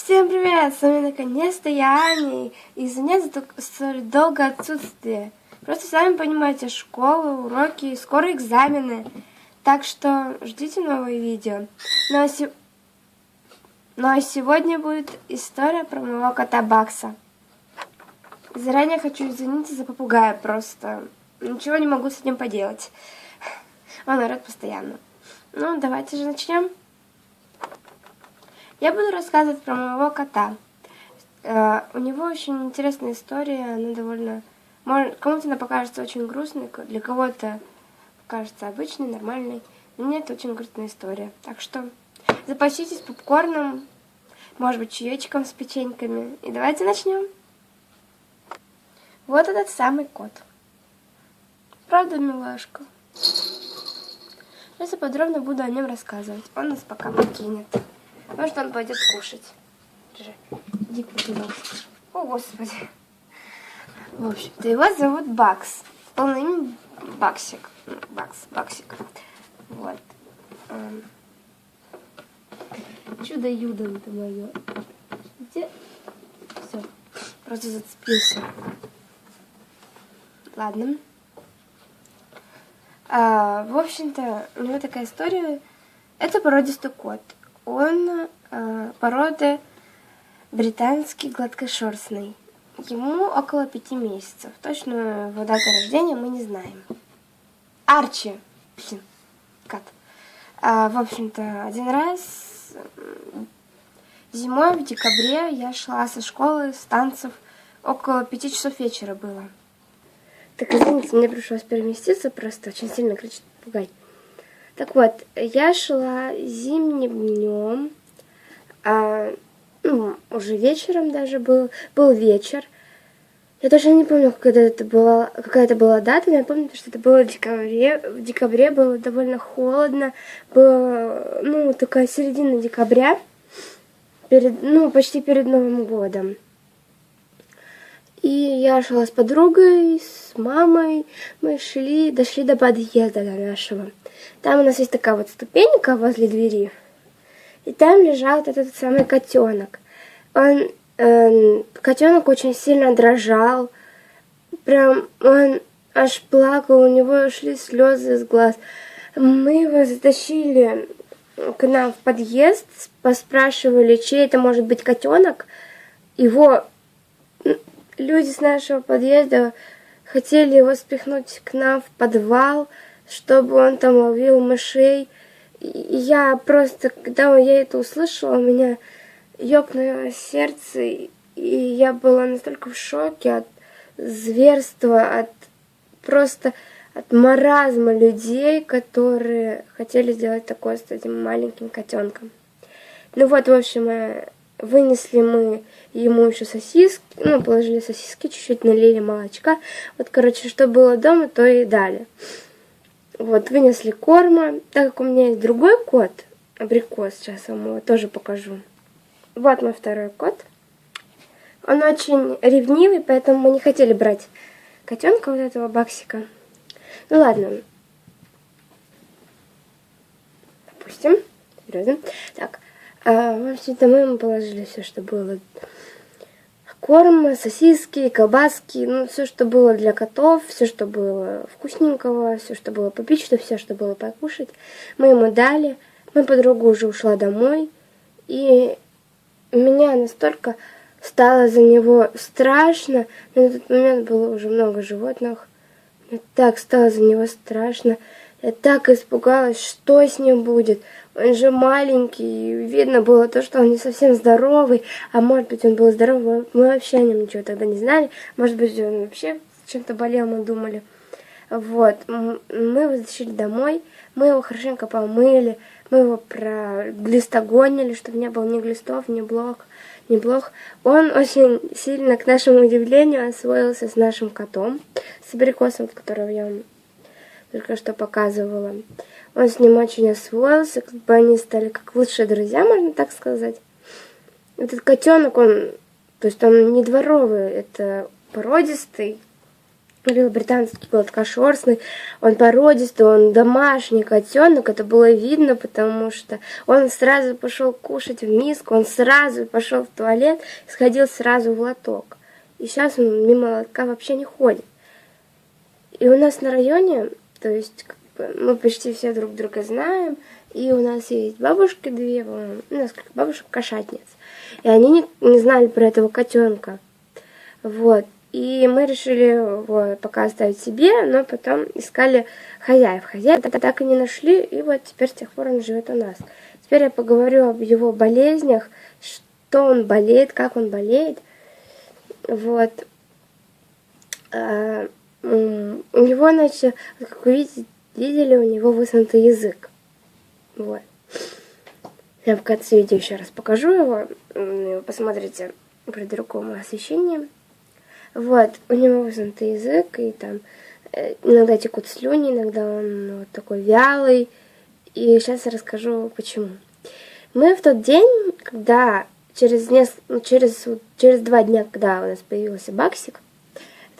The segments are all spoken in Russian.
Всем привет! С вами наконец-то я, Аня. И извиняюсь за столь долгое отсутствие. Просто сами понимаете, школа, уроки, скоро экзамены. Так что ждите новые видео. Ну а сегодня будет история про моего кота Бакса. Заранее хочу извиниться за попугая, просто ничего не могу с этим поделать. Он орет постоянно. Ну, давайте же начнем. Я буду рассказывать про моего кота. У него очень интересная история, она довольно... Кому-то она покажется очень грустной, для кого-то кажется обычной, нормальной. Но мне это очень грустная история. Так что запаситесь попкорном, может быть, чаечком с печеньками. И давайте начнем. Вот этот самый кот. Правда, милашка? Сейчас я подробно буду о нем рассказывать. Он нас пока покинет. Может, он пойдет кушать. Иди куда. О, Господи. В общем-то, его зовут Бакс. Полное имя Баксик. Баксик. Вот. Чудо-юдо-то мое. Где? Все. Просто зацепился. Ладно. В общем-то, у него такая история. Это породистый кот. Он породы британский гладкошерстный. Ему около 5 месяцев. Точную его дату рождения мы не знаем. Арчи. Кот. В общем-то, один раз зимой в декабре я шла со школы, с танцев. Около 5 часов вечера было. Так, извините, мне пришлось переместиться, просто очень сильно кричит попугай. Так вот, я шла зимним днем, уже вечером даже был вечер. Я даже не помню, какая это была дата, но я помню, что это было в декабре. В декабре было довольно холодно, было, такая середина декабря, почти перед Новым годом. И я шла с подругой, с мамой, мы дошли до подъезда до нашего. Там у нас есть такая вот ступенька возле двери, и там лежал этот самый котенок. Котенок очень сильно дрожал, прям он аж плакал, у него шли слезы из глаз. Мы его затащили к нам в подъезд, поспрашивали, чей это может быть котенок. Люди с нашего подъезда хотели его спихнуть к нам в подвал, чтобы он там ловил мышей. И я просто, когда я это услышала, у меня ёкнуло сердце, и я была настолько в шоке от зверства, от маразма людей, которые хотели сделать такое с этим маленьким котенком. В общем, вынесли мы ему еще сосиски, положили сосиски, чуть-чуть налили молочка. Что было дома, то и дали. Вынесли корма. Так как у меня есть другой кот, абрикос, сейчас я вам его тоже покажу. Вот мой второй кот. Он очень ревнивый, поэтому мы не хотели брать котенка этого Баксика. Ну ладно. Допустим. Серьезно. Так. В общем-то, мы ему положили все, что было. Корм, сосиски, колбаски, все, что было для котов, все, что было вкусненького, все, что было попить, все, что было покушать. Мы ему дали. Моя подруга уже ушла домой. И меня настолько стало за него страшно. На тот момент было уже много животных. Мне так стало за него страшно. Я так испугалась, что с ним будет. Он же маленький, и видно было то, что он не совсем здоровый. А может быть, он был здоровый, мы вообще о нем ничего тогда не знали. Может быть, он вообще чем-то болел, мы думали. Мы его затащили домой, мы его хорошенько помыли, мы его проглистогонили, чтобы не было ни глистов, ни блох. Он очень сильно, к нашему удивлению, освоился с нашим котом, с абрикосом, которого я вам только что показывала. Он с ним очень освоился, они стали как лучшие друзья, можно так сказать. Этот котенок, он не дворовый, это породистый. говорила, британский гладкошерстный, он породистый, он домашний котенок, это было видно, потому что он сразу пошел кушать в миску, он сразу пошел в туалет, сходил сразу в лоток. И сейчас он мимо лотка вообще не ходит. И у нас на районе, то есть как бы, мы почти все друг друга знаем, и у нас есть бабушки две, несколько бабушек-кошатниц. И они не знали про этого котенка. Вот. И мы решили его пока оставить себе, но потом искали хозяев. Хозяев так и не нашли, и вот теперь с тех пор он живет у нас. Теперь я поговорю об его болезнях, что он болеет, как он болеет. Вот. У него, значит, как вы видели, у него высунутый язык. Вот. Я в конце видео еще раз покажу его. Посмотрите при другом освещении. Вот, у него высунутый язык, и там иногда текут слюни, иногда он вот такой вялый. И сейчас я расскажу, почему. Мы в тот день, когда через 2 дня, когда у нас появился Баксик,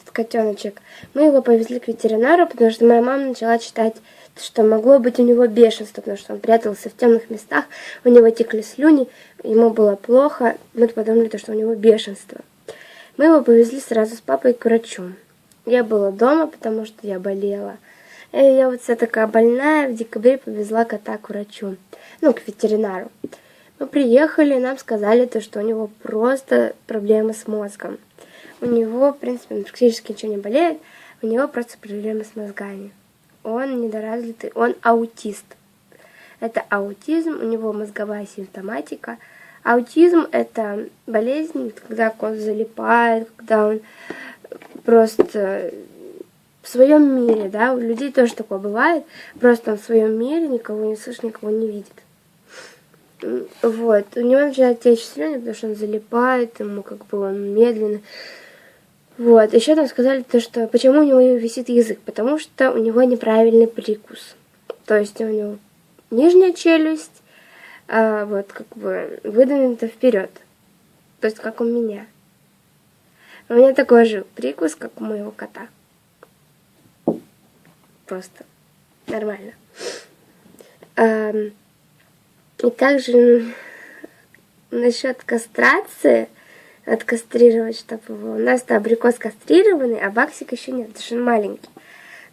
этот котеночек, мы его повезли к ветеринару, потому что моя мама начала читать, что могло быть у него бешенство, потому что он прятался в темных местах, у него текли слюни, ему было плохо, мы подумали, что у него бешенство. Мы его повезли сразу с папой к врачу. Я была дома, потому что я болела. И я вот вся такая больная, в декабре повезла кота к врачу, к ветеринару. Мы приехали, нам сказали, что у него просто проблемы с мозгом. У него, в принципе, практически ничего не болеет, у него просто проблемы с мозгами. Он недоразвитый, он аутист. Это аутизм, у него мозговая симптоматика. Аутизм – это болезнь, когда кот залипает, когда он просто в своем мире, да, у людей тоже такое бывает, просто он в своем мире никого не слышит, никого не видит. Вот, у него начинает течь слюни, потому что он залипает, ему как бы он медленно. Вот, еще нам сказали что почему у него висит язык, потому что у него неправильный прикус. То есть у него нижняя челюсть, вот как бы выдвинута вперед. То есть как у меня. У меня такой же прикус, как у моего кота. Просто нормально. И также насчет кастрации, откастрировать, чтобы его... У нас-то абрикос кастрированный, а Баксик еще нет, потому что он маленький.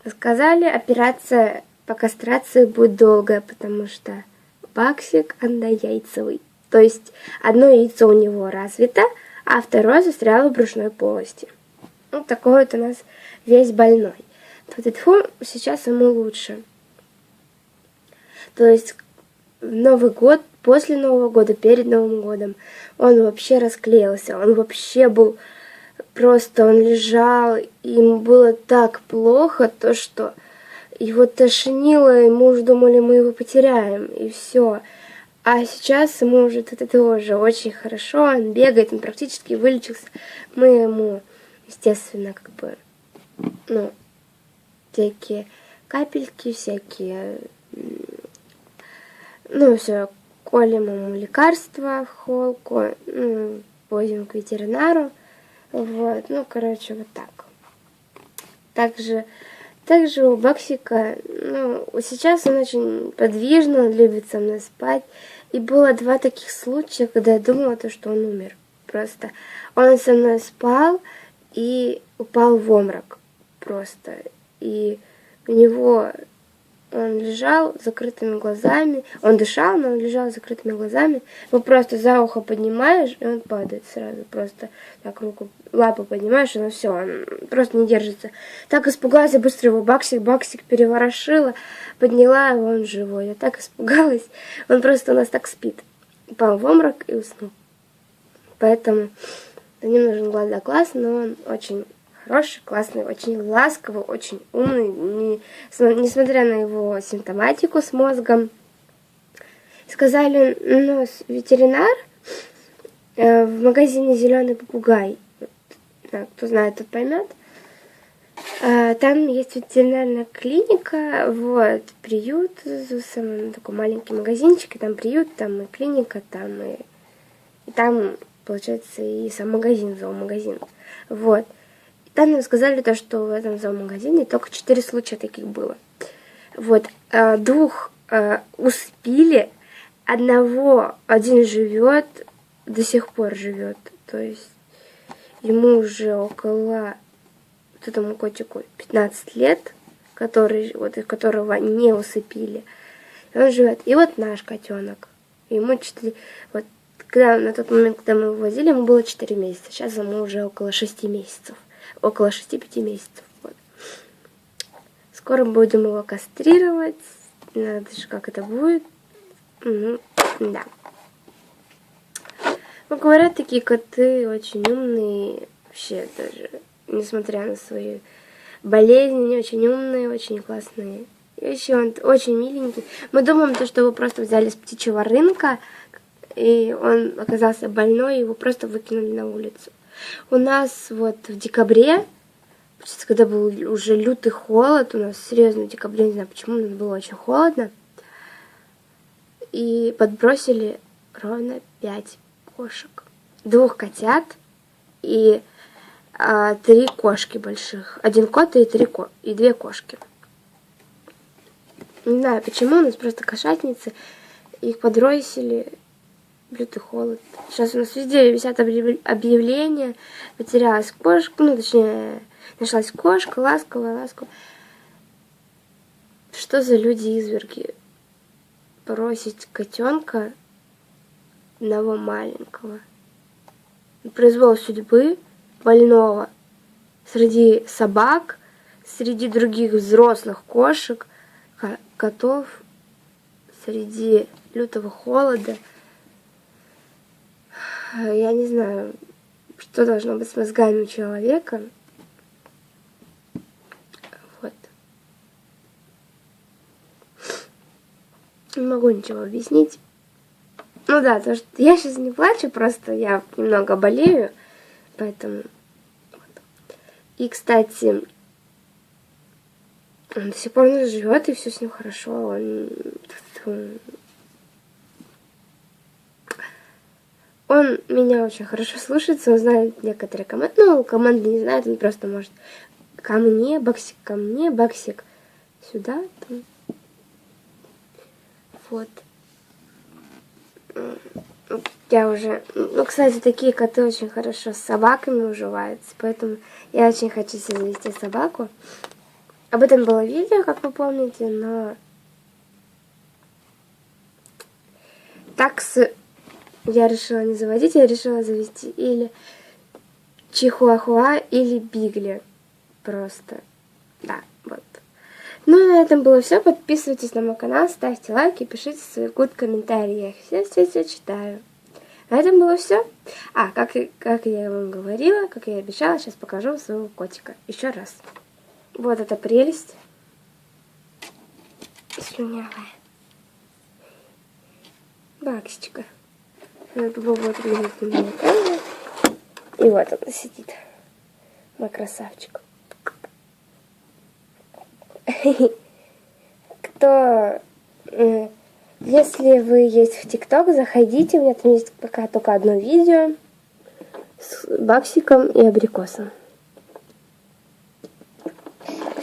Сказали, операция по кастрации будет долгая, потому что Баксик однояйцевый. То есть одно яйцо у него развито, а второе застряло в брюшной полости. Вот такой вот у нас весь больной. Тьфу, сейчас ему лучше. То есть в Новый год, после Нового года, перед Новым годом он вообще расклеился. Он вообще был просто, он лежал, и ему было так плохо, то что его тошнило, и мы уже думали, мы его потеряем, и все. А сейчас ему уже от этого уже очень хорошо, он бегает, он практически вылечился. Мы ему, естественно, как бы, всякие капельки, всякие, все, колем ему лекарства в холку, возим к ветеринару, вот, вот так. Также у Баксика, сейчас он очень подвижный, он любит со мной спать. И было 2 таких случая, когда я думала, что он умер. Просто он со мной спал и упал в обморок просто. И у него он лежал с закрытыми глазами, он дышал, но он лежал с закрытыми глазами. Его просто за ухо поднимаешь, и он падает сразу. Просто так лапу поднимаешь, и все, он просто не держится. Так испугалась, я быстро его Баксик переворошила, подняла его, он живой. Я так испугалась, он просто у нас так спит. Упал в обморок и уснул. Поэтому за ним нужен глаз да глаз, но он очень хороший, классный, очень ласковый, очень умный, несмотря на его симптоматику с мозгом. Сказали, ветеринар в магазине «Зеленый попугай», кто знает, тот поймет, там есть ветеринарная клиника, вот, приют, такой маленький магазинчик, и там приют, там и клиника, и там, получается, и сам магазин, зоомагазин, вот. Там нам сказали то, что в этом зоомагазине только 4 случая таких было. Вот, 2 успели, один живет, до сих пор живет. То есть ему уже около, вот этому котику 15 лет, которого не усыпили. И он живет. И вот наш котенок. Ему 4... Вот, на тот момент, когда мы его возили, ему было 4 месяца. Сейчас ему уже около 6 месяцев. Около 6-5 месяцев. Вот. Скоро будем его кастрировать. Надо же, как это будет. Да. Ну, говорят, такие коты очень умные. Вообще даже, несмотря на свои болезни, они очень умные, очень классные. И еще он очень миленький. Мы думаем, что его просто взяли с птичьего рынка, и он оказался больной, его просто выкинули на улицу. У нас вот в декабре, когда был уже лютый холод, у нас серьезно в декабре, не знаю почему, у нас было очень холодно, и подбросили ровно 5 кошек. 2 котят и 3 кошки больших. 1 кот и 2 кошки. Не знаю почему, у нас просто кошатницы. Их подбросили. Лютый холод. Сейчас у нас везде висят объявления. Потерялась кошка, ну точнее, нашлась кошка, ласковая. Что за люди-изверги? Бросить котенка одного маленького. Произвол судьбы, больного, среди собак, среди других взрослых кошек, котов, среди лютого холода. Я не знаю, что должно быть с мозгами у человека. Вот. Не могу ничего объяснить. Ну да, то, что я сейчас не плачу, просто я немного болею, поэтому... Вот. И, кстати, он до сих пор живет, и все с ним хорошо. Он меня очень хорошо слушается, он знает некоторые команды. Ну, команды не знает, он просто может ко мне, Баксик сюда, там. Вот. Я уже... Ну, кстати, такие коты очень хорошо с собаками уживаются, поэтому я очень хочу себе завести собаку. Об этом было видео, как вы помните, но... Такс я решила не заводить, я решила завести или чихуахуа, или бигли. Просто. Да, вот. Ну и на этом было все. Подписывайтесь на мой канал, ставьте лайки, пишите свои комментарии. Я их все читаю. На этом было все. Как я вам говорила, как я и обещала, сейчас покажу своего котика. Еще раз. Вот эта прелесть. Слюнявая. Баксичка. Надо попробовать выглядеть на камеру. И вот он сидит. Мой красавчик. Кто... Если вы есть в ТикТок, заходите. У меня там есть пока только одно видео с Баксиком и абрикосом.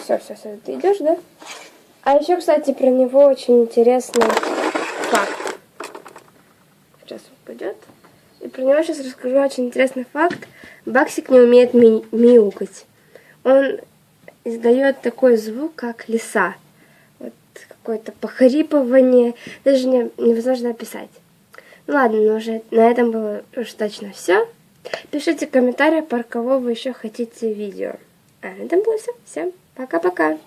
Все, ты идешь, да? А еще, кстати, про него очень интересный факт. Сейчас он пойдет. И про него сейчас расскажу очень интересный факт. Баксик не умеет мяукать. Он издает такой звук, как лиса. Вот какое-то похрипывание. Даже невозможно описать. Ну ладно, но уже на этом было уж точно все. Пишите в комментариях, про кого вы еще хотите видео. А на этом было все. Всем пока-пока.